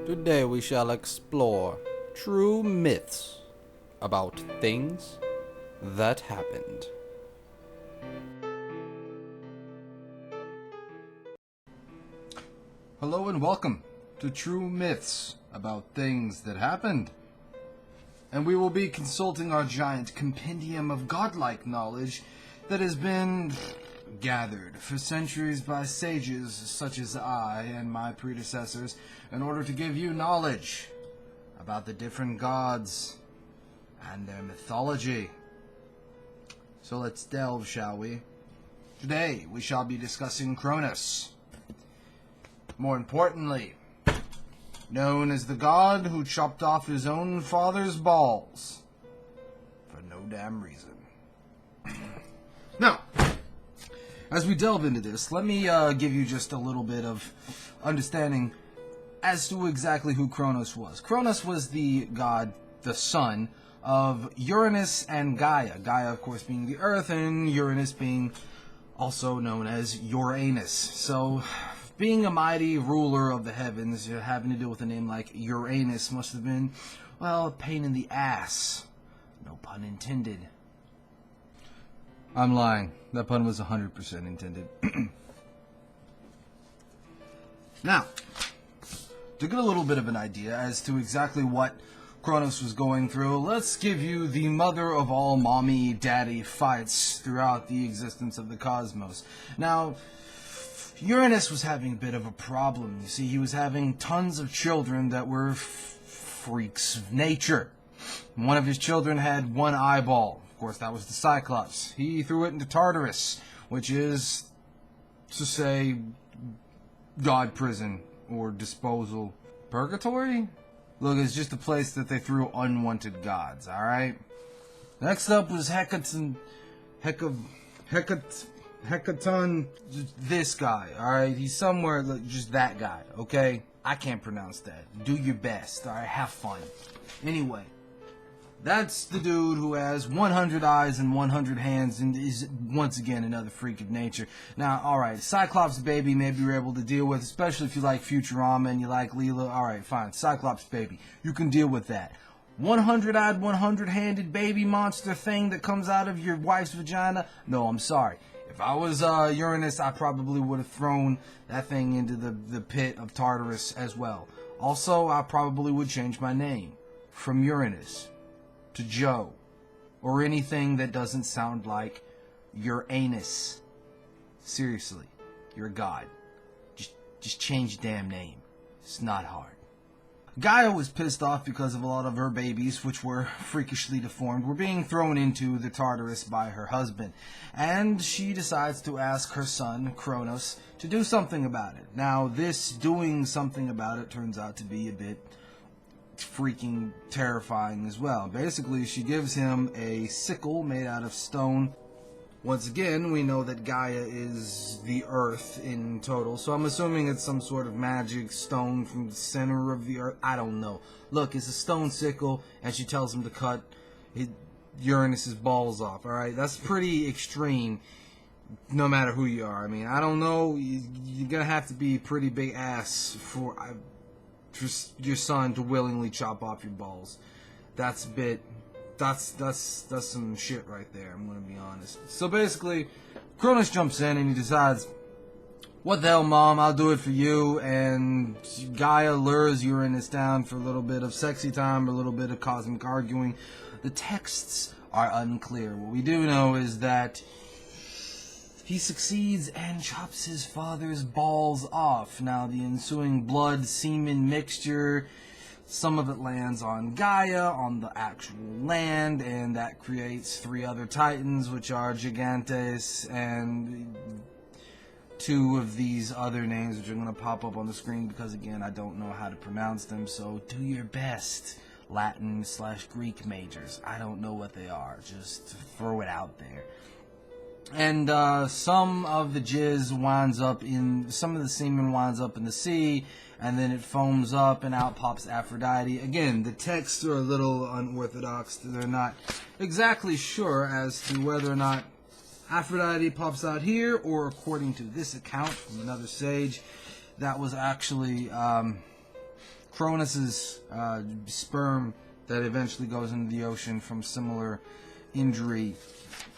Today we shall explore true myths about things that happened. Hello and welcome to True Myths About Things That Happened. And we will be consulting our giant compendium of godlike knowledge that has been gathered for centuries by sages such as I and my predecessors in order to give you knowledge about the different gods and their mythology. So let's delve, shall we? Today we shall be discussing Cronus. More importantly, known as the god who chopped off his own father's balls for no damn reason. Now, as we delve into this, let me give you just a little bit of understanding as to exactly who Cronus was. Cronus was the god, the son of Uranus and Gaia. Gaia, of course, being the earth, and Uranus being also known as Uranus. So, being a mighty ruler of the heavens, having to deal with a name like Uranus must have been, well, a pain in the ass. No pun intended. I'm lying. That pun was 100% intended. Now, to get a little bit of an idea as to exactly what Cronus was going through, let's give you the mother of all mommy-daddy fights throughout the existence of the cosmos. Now, Uranus was having a bit of a problem. You see, he was having tons of children that were freaks of nature. One of his children had one eyeball. Of course, that was the Cyclops. He threw it into Tartarus, which is, to say, God prison or disposal. Purgatory? Look, it's just a place that they threw unwanted gods, alright? Next up was Hecaton, this guy, alright? He's somewhere, just that guy, okay? I can't pronounce that. Do your best, alright? Have fun. Anyway, that's the dude who has 100 eyes and 100 hands and is, once again, another freak of nature. Now, alright, Cyclops baby maybe you're able to deal with, especially if you like Futurama and you like Leela. Alright, fine. Cyclops baby. You can deal with that. 100-eyed, 100-handed baby monster thing that comes out of your wife's vagina? No, I'm sorry. If I was Uranus, I probably would have thrown that thing into the pit of Tartarus as well. Also, I probably would change my name from Uranus to Joe, or anything that doesn't sound like your anus. Seriously, you're a god. Just change your damn name. It's not hard. Gaia was pissed off because of a lot of her babies, which were freakishly deformed, were being thrown into the Tartarus by her husband. And she decides to ask her son, Cronus, to do something about it. Now, this doing something about it turns out to be a bit freaking terrifying as well. Basically, she gives him a sickle made out of stone. Once again, we know that Gaia is the earth in total, so I'm assuming it's some sort of magic stone from the center of the earth. I don't know. Look, it's a stone sickle, and she tells him to cut Uranus's balls off, alright? That's pretty extreme, no matter who you are. I mean, I don't know, you're gonna have to be pretty big ass for your son to willingly chop off your balls. That's a bit... That's some shit right there, I'm gonna be honest. So basically, Cronus jumps in and he decides, what the hell, Mom, I'll do it for you. And Gaia lures Uranus down for a little bit of sexy time, a little bit of cosmic arguing. The texts are unclear. What we do know is that he succeeds and chops his father's balls off. Now, the ensuing blood-semen mixture, some of it lands on Gaia, on the actual land, and that creates 3 other titans, which are Gigantes, and 2 of these other names, which are going to pop up on the screen, because, again, I don't know how to pronounce them, so do your best, Latin/Greek majors. I don't know what they are, just throw it out there. And some of the jizz winds up in, some of the semen winds up in the sea, and then it foams up and out pops Aphrodite. Again, the texts are a little unorthodox. They're not exactly sure as to whether or not Aphrodite pops out here, or according to this account from another sage, that was actually Cronus's sperm that eventually goes into the ocean from similar injury,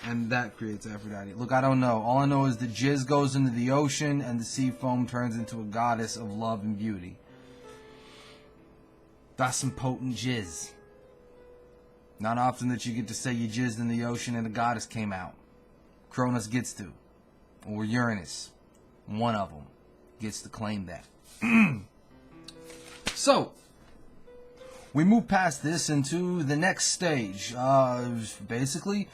and that creates Aphrodite. Look, I don't know. All I know is the jizz goes into the ocean, and the sea foam turns into a goddess of love and beauty. That's some potent jizz. Not often that you get to say you jizzed in the ocean and a goddess came out. Cronus gets to. Or Uranus. One of them gets to claim that. So, we move past this into the next stage. Basically,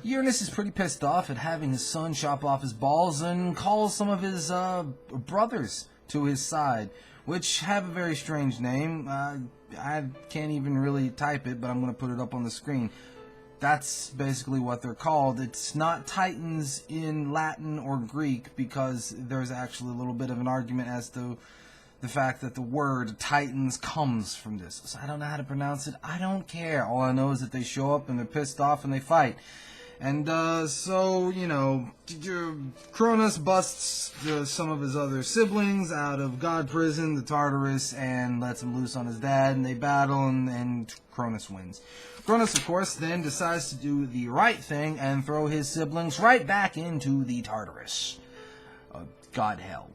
Uranus is pretty pissed off at having his son chop off his balls and calls some of his brothers to his side, which have a very strange name. I can't even really type it, but I'm going to put it up on the screen. That's basically what they're called. It's not Titans in Latin or Greek, because there's actually a little bit of an argument as to the fact that the word Titans comes from this. So I don't know how to pronounce it. I don't care. All I know is that they show up and they're pissed off and they fight. And so, you know, Cronus busts some of his other siblings out of God prison, the Tartarus, and lets him loose on his dad, and they battle, and Cronus wins. Cronus, of course, then decides to do the right thing and throw his siblings right back into the Tartarus. God hell.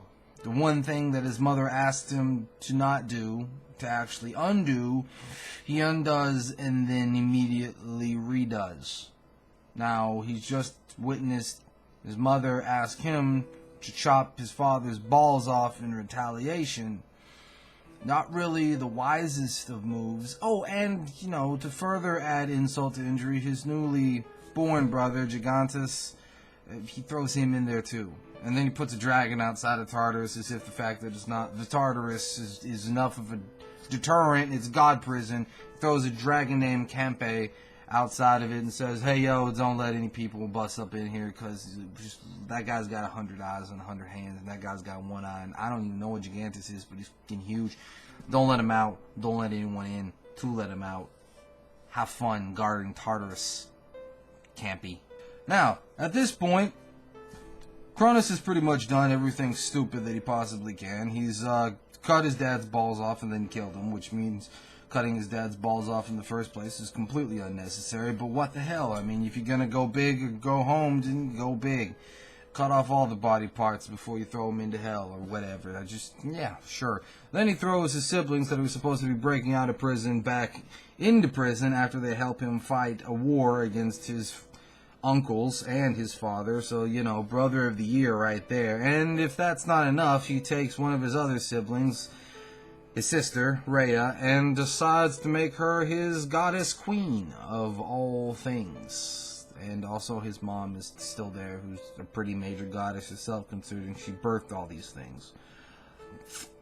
The one thing that his mother asked him to not do, to actually undo, he undoes and then immediately redoes. Now, he's just witnessed his mother ask him to chop his father's balls off in retaliation. Not really the wisest of moves. Oh, and, you know, to further add insult to injury, his newly born brother, Gigantus, he throws him in there too. And then he puts a dragon outside of Tartarus, as if the fact that it's not the Tartarus is enough of a deterrent. It's God prison. He throws a dragon named Campe outside of it and says, hey, yo, don't let any people bust up in here, because that guy's got 100 eyes and 100 hands, and that guy's got one eye, and I don't even know what Gigantus is, but he's fucking huge. Don't let him out. Don't let anyone in to let him out. Have fun guarding Tartarus. Campy. Now, at this point, Cronus has pretty much done everything stupid that he possibly can. He's cut his dad's balls off and then killed him, which means cutting his dad's balls off in the first place is completely unnecessary. But what the hell? I mean, if you're going to go big or go home, then go big. Cut off all the body parts before you throw them into hell or whatever. Yeah, sure. Then he throws his siblings that are supposed to be breaking out of prison back into prison after they help him fight a war against his uncles and his father. So, you know, brother of the year right there. And if that's not enough, he takes one of his other siblings, his sister, Rhea, and decides to make her his goddess queen of all things. And also his mom is still there, who's a pretty major goddess herself, considering she birthed all these things.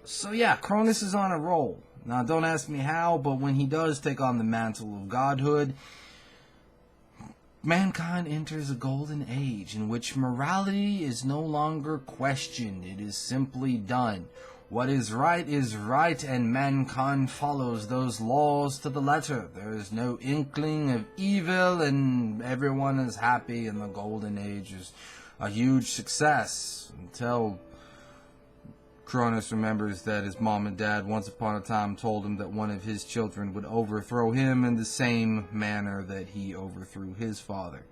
So yeah, Cronus is on a roll. Now, don't ask me how, but when he does take on the mantle of godhood, mankind enters a golden age in which morality is no longer questioned. It is simply done. What is right, and mankind follows those laws to the letter. There is no inkling of evil, and everyone is happy, and the golden age is a huge success. Until Cronus remembers that his mom and dad once upon a time told him that one of his children would overthrow him in the same manner that he overthrew his father.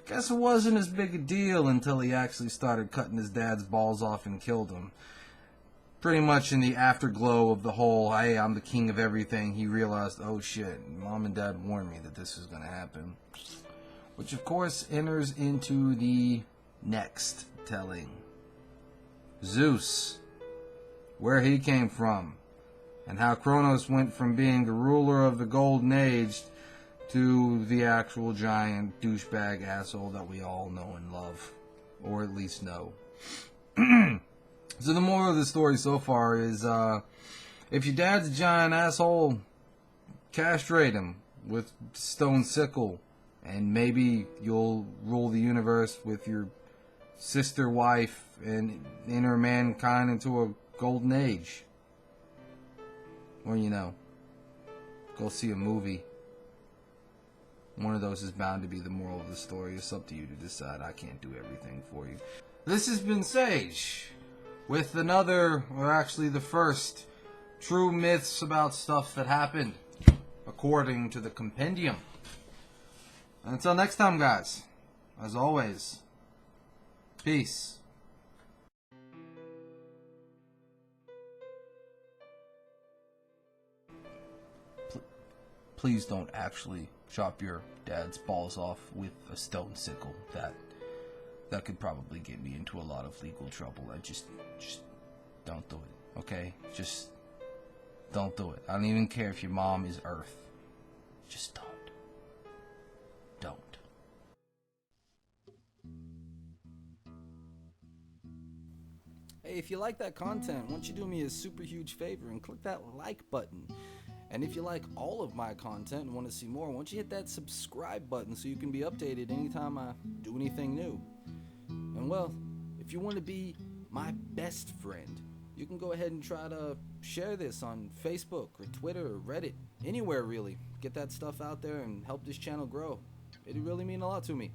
Guess it wasn't as big a deal until he actually started cutting his dad's balls off and killed him. Pretty much in the afterglow of the whole, hey, I'm the king of everything, he realized, oh shit, mom and dad warned me that this was going to happen. Which, of course, enters into the next telling. Zeus. Where he came from, and how Cronus went from being the ruler of the Golden Age to the actual giant douchebag asshole that we all know and love, or at least know. So the moral of the story so far is, if your dad's a giant asshole, castrate him with stone sickle, and maybe you'll rule the universe with your sister wife and enter mankind into a golden age. Or, you know, go see a movie. One of those is bound to be the moral of the story. It's up to you to decide. I can't do everything for you. This has been Sage with another, or actually the first true myths about stuff that happened according to the compendium. And until next time, guys, as always, peace. Please don't actually chop your dad's balls off with a stone sickle. That could probably get me into a lot of legal trouble. I just don't do it, okay? Just don't do it. I don't even care if your mom is Earth. Just don't. Don't. Hey, if you like that content, why don't you do me a super huge favor and click that like button? And if you like all of my content and want to see more, why don't you hit that subscribe button so you can be updated anytime I do anything new. And well, if you want to be my best friend, you can go ahead and try to share this on Facebook or Twitter or Reddit, anywhere really. Get that stuff out there and help this channel grow. It'd really mean a lot to me.